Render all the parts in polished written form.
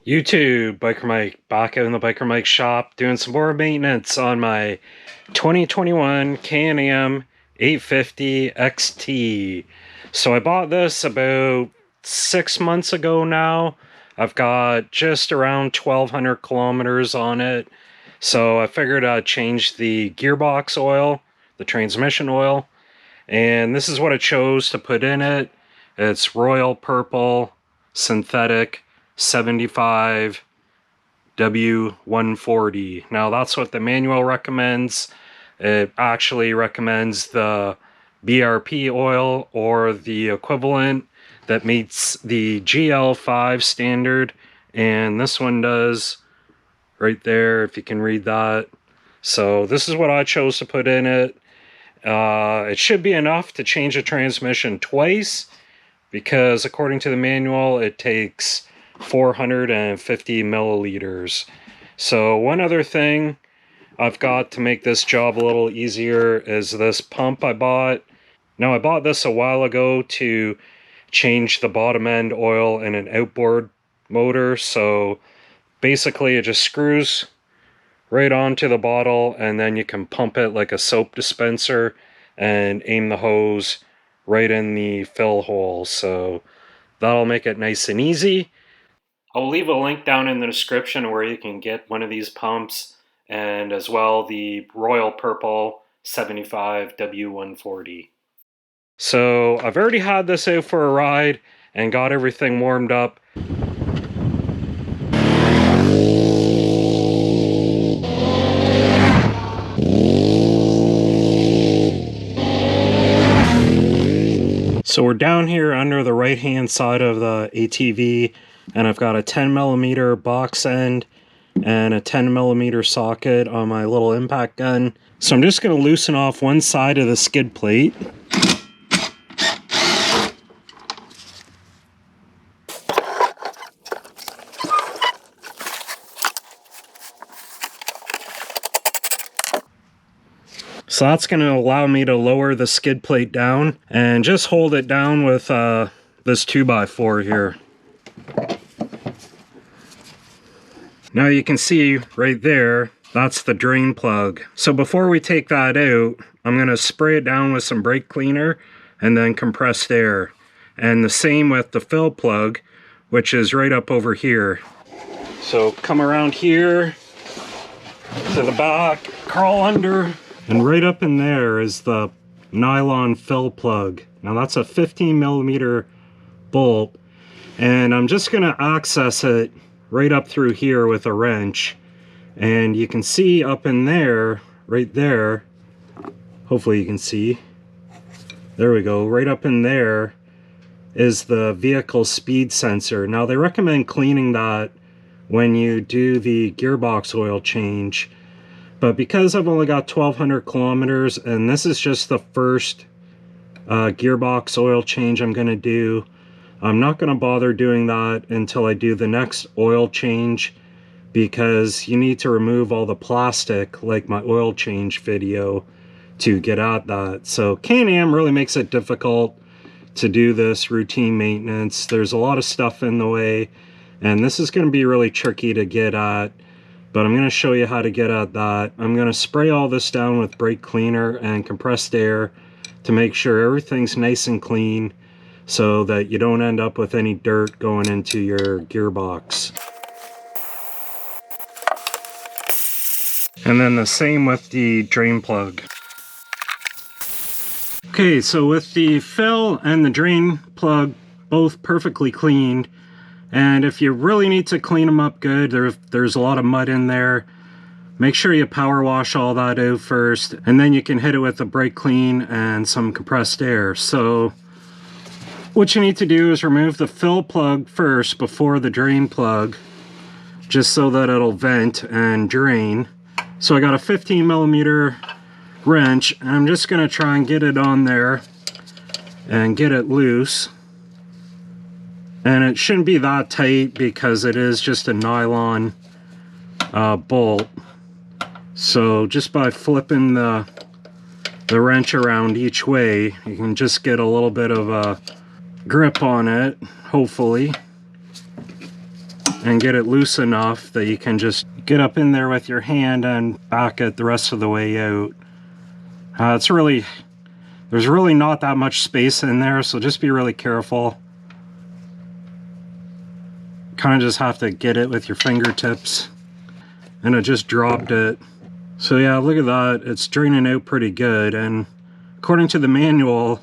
YouTube, Biker Mike, back out in the Biker Mike shop doing some more maintenance on my 2021 Can Am 850 XT. So I bought this about 6 months ago now. I've got just around 1,200 kilometers on it. So I figured I'd change the gearbox oil, the transmission oil, and this is what I chose to put in it. It's Royal Purple Synthetic 75 W140. Now that's what the manual recommends. It actually recommends the BRP oil or the equivalent that meets the GL5 standard, and this one does right there, if you can read that. So this is what I chose to put in it. It should be enough to change the transmission twice, because according to the manual it takes 450 milliliters. So one other thing I've got to make this job a little easier is this pump I bought. Now I bought this a while ago to change the bottom end oil in an outboard motor. So basically it just screws right onto the bottle, and then you can pump it like a soap dispenser and aim the hose right in the fill hole. So that'll make it nice and easy. I'll leave a link down in the description where you can get one of these pumps, and as well the Royal Purple 75 W140. So I've already had this out for a ride and got everything warmed up. So we're down here under the right hand side of the ATV, and I've got a 10mm box end and a 10mm socket on my little impact gun. So I'm just going to loosen off one side of the skid plate. So that's going to allow me to lower the skid plate down and just hold it down with this 2x4 here. Now you can see right there, that's the drain plug. So before we take that out, I'm going to spray it down with some brake cleaner and then compressed air. And the same with the fill plug, which is right up over here. So come around here to the back, crawl under, and right up in there is the nylon fill plug. Now that's a 15mm bolt, and I'm just going to access it right up through here with a wrench. And you can see up in there, right there, hopefully you can see, there we go, right up in there is the vehicle speed sensor. Now they recommend cleaning that when you do the gearbox oil change, but because I've only got 1,200 kilometers and this is just the first gearbox oil change I'm going to do, I'm not going to bother doing that until I do the next oil change, because you need to remove all the plastic like my oil change video to get at that. So Can Am really makes it difficult to do this routine maintenance. There's a lot of stuff in the way, and this is going to be really tricky to get at, but I'm going to show you how to get at that. I'm going to spray all this down with brake cleaner and compressed air to make sure everything's nice and clean, so that you don't end up with any dirt going into your gearbox. And then the same with the drain plug. Okay, so with the fill and the drain plug both perfectly cleaned, and if you really need to clean them up good, there's a lot of mud in there, make sure you power wash all that out first, and then you can hit it with a brake clean and some compressed air. So what you need to do is remove the fill plug first before the drain plug, just so that it'll vent and drain. So I got a 15mm wrench, and I'm just going to try and get it on there and get it loose. And it shouldn't be that tight because it is just a nylon bolt. So just by flipping the wrench around each way, you can just get a little bit of a grip on it, hopefully. and get it loose enough that you can just get up in there with your hand and back it the rest of the way out. There's really not that much space in there, so just be really careful. Kind of just have to get it with your fingertips. And it just dropped it. So yeah, look at that. It's draining out pretty good, and according to the manual,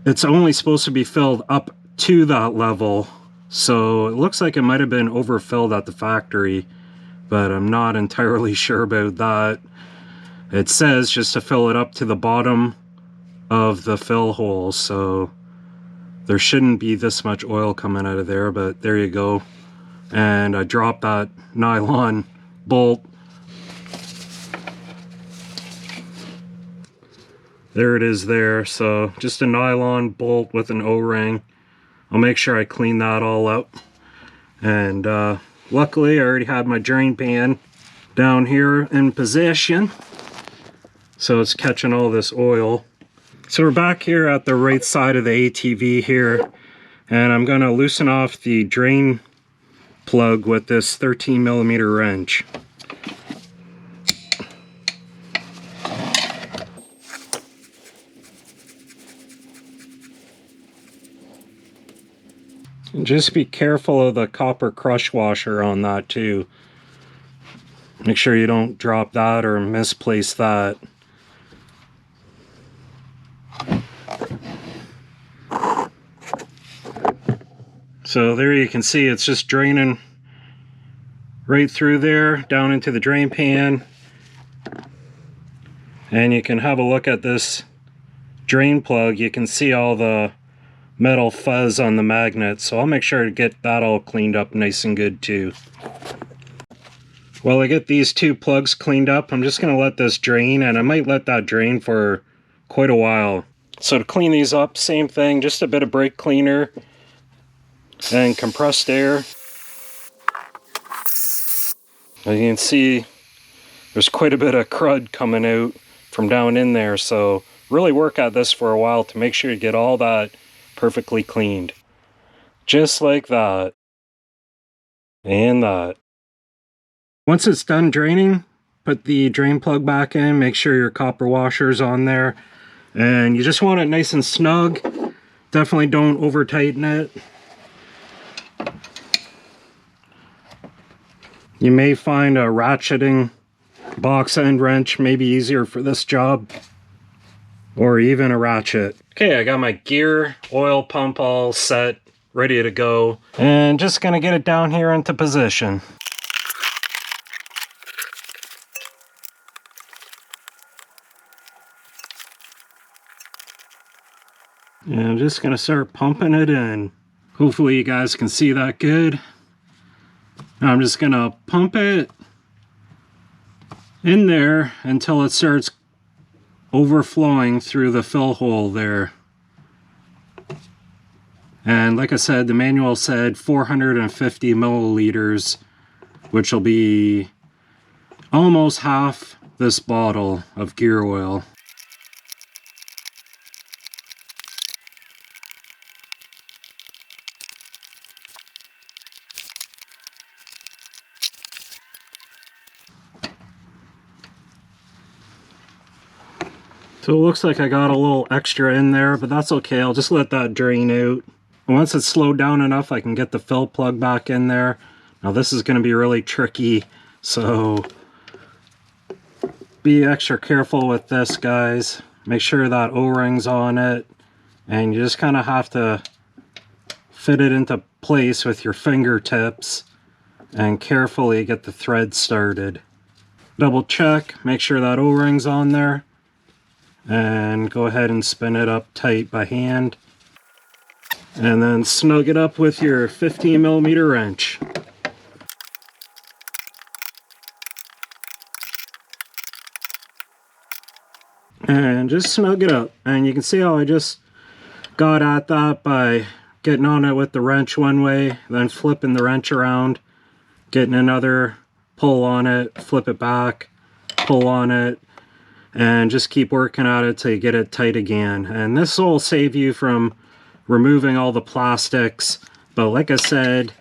it's only supposed to be filled up to that level. So it looks like it might have been overfilled at the factory, but I'm not entirely sure about that. It says just to fill it up to the bottom of the fill hole, so there shouldn't be this much oil coming out of there, but there you go. And I dropped that nylon bolt. There it is there. So just a nylon bolt with an O-ring. I'll make sure I clean that all up. And luckily I already had my drain pan down here in position, so it's catching all this oil. So we're back here at the right side of the ATV here, and I'm going to loosen off the drain plug with this 13mm wrench. And just be careful of the copper crush washer on that too. Make sure you don't drop that or misplace that. So there you can see it's just draining right through there down into the drain pan. And you can have a look at this drain plug. You can see all the metal fuzz on the magnet, so I'll make sure to get that all cleaned up nice and good too. While I get these two plugs cleaned up, I'm just going to let this drain, and I might let that drain for quite a while. So to clean these up, same thing, just a bit of brake cleaner and compressed air. As you can see, there's quite a bit of crud coming out from down in there, so really work at this for a while to make sure you get all that perfectly cleaned. Just like that. And that. Once it's done draining, put the drain plug back in, make sure your copper washer's on there, and you just want it nice and snug. Definitely don't over tighten it. You may find a ratcheting box end wrench may be easier for this job, or even a ratchet. Okay, I got my gear oil pump all set, ready to go, and just gonna get it down here into position. And I'm just gonna start pumping it in. Hopefully you guys can see that good. I'm just gonna pump it in there until it starts overflowing through the fill hole there. And like I said, the manual said 450 milliliters, which will be almost half this bottle of gear oil. So it looks like I got a little extra in there, but that's okay. I'll just let that drain out. And once it's slowed down enough, I can get the fill plug back in there. Now this is going to be really tricky, so be extra careful with this, guys. Make sure that O-ring's on it, and you just kind of have to fit it into place with your fingertips and carefully get the thread started. Double check, make sure that O-ring's on there, and go ahead and spin it up tight by hand, and then snug it up with your 15mm wrench. And just snug it up. And you can see how I just got at that by getting on it with the wrench one way, then flipping the wrench around, getting another pull on it, flip it back, pull on it, and just keep working at it till you get it tight again. And this will save you from removing all the plastics, but like I said,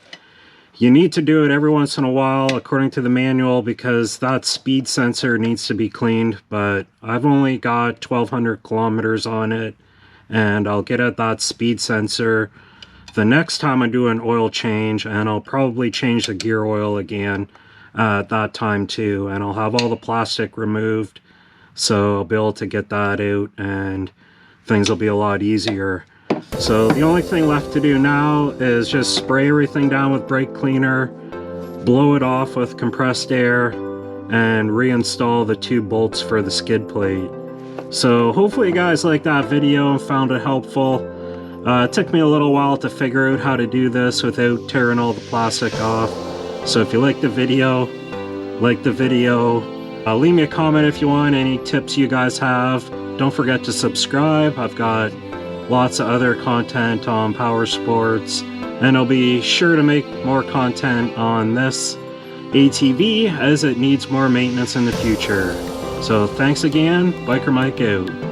You need to do it every once in a while according to the manual because that speed sensor needs to be cleaned, but I've only got 1200 kilometers on it, and I'll get at that speed sensor the next time I do an oil change, and I'll probably change the gear oil again at that time too, and I'll have all the plastic removed, so I'll be able to get that out and things will be a lot easier. So the only thing left to do now is just spray everything down with brake cleaner, blow it off with compressed air, and reinstall the 2 bolts for the skid plate. So hopefully you guys liked that video and found it helpful. It took me a little while to figure out how to do this without tearing all the plastic off. So if you like the video, leave me a comment if you want any tips you guys have. Don't forget to subscribe. I've got lots of other content on power sports, and I'll be sure to make more content on this ATV as it needs more maintenance in the future. So thanks again, Biker Mike out.